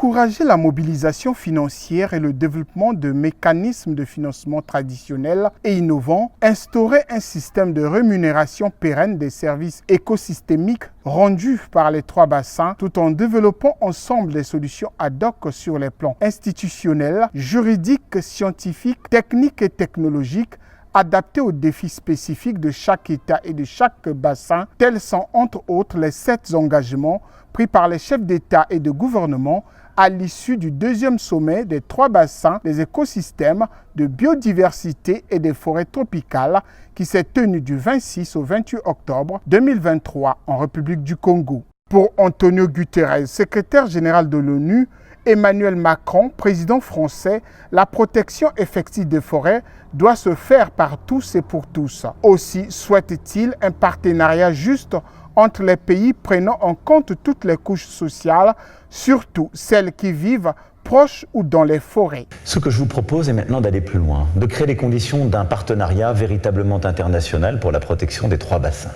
encourager la mobilisation financière et le développement de mécanismes de financement traditionnels et innovants, instaurer un système de rémunération pérenne des services écosystémiques rendus par les trois bassins, tout en développant ensemble des solutions ad hoc sur les plans institutionnels, juridiques, scientifiques, techniques et technologiques, adaptés aux défis spécifiques de chaque État et de chaque bassin. Tels sont entre autres les 7 engagements pris par les chefs d'État et de gouvernement à l'issue du 2e sommet des 3 bassins des écosystèmes de biodiversité et des forêts tropicales qui s'est tenu du 26 au 28 octobre 2023 en République du Congo. Pour Antonio Guterres, secrétaire général de l'ONU, Emmanuel Macron, président français, la protection effective des forêts doit se faire par tous et pour tous. Aussi souhaite-t-il un partenariat juste entre les pays prenant en compte toutes les couches sociales, surtout celles qui vivent proches ou dans les forêts. Ce que je vous propose est maintenant d'aller plus loin, de créer les conditions d'un partenariat véritablement international pour la protection des 3 bassins.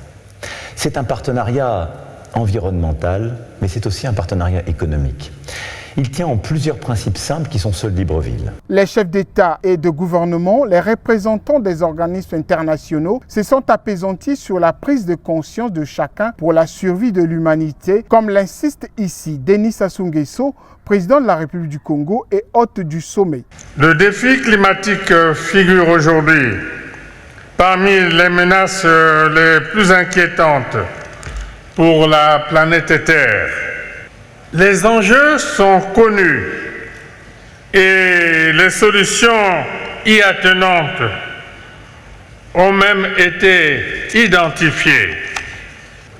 C'est un partenariat environnemental, mais c'est aussi un partenariat économique. Il tient en plusieurs principes simples qui sont ceux de Libreville. Les chefs d'État et de gouvernement, les représentants des organismes internationaux se sont apaisantis sur la prise de conscience de chacun pour la survie de l'humanité, comme l'insiste ici Denis Sassou Nguesso, président de la République du Congo et hôte du sommet. Le défi climatique figure aujourd'hui parmi les menaces les plus inquiétantes pour la planète Terre. Les enjeux sont connus et les solutions y attenantes ont même été identifiées.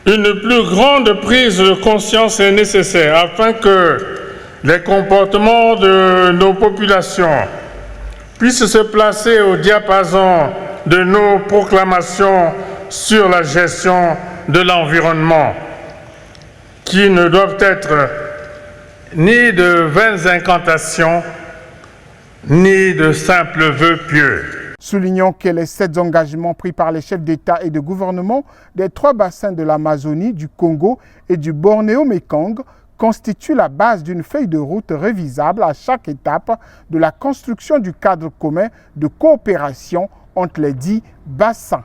Une plus grande prise de conscience est nécessaire afin que les comportements de nos populations puissent se placer au diapason de nos proclamations sur la gestion de l'environnement, qui ne doivent être ni de vaines incantations, ni de simples vœux pieux. Soulignons que les 7 engagements pris par les chefs d'État et de gouvernement des 3 bassins de l'Amazonie, du Congo et du Bornéo-Mékong constituent la base d'une feuille de route révisable à chaque étape de la construction du cadre commun de coopération entre les 10 bassins.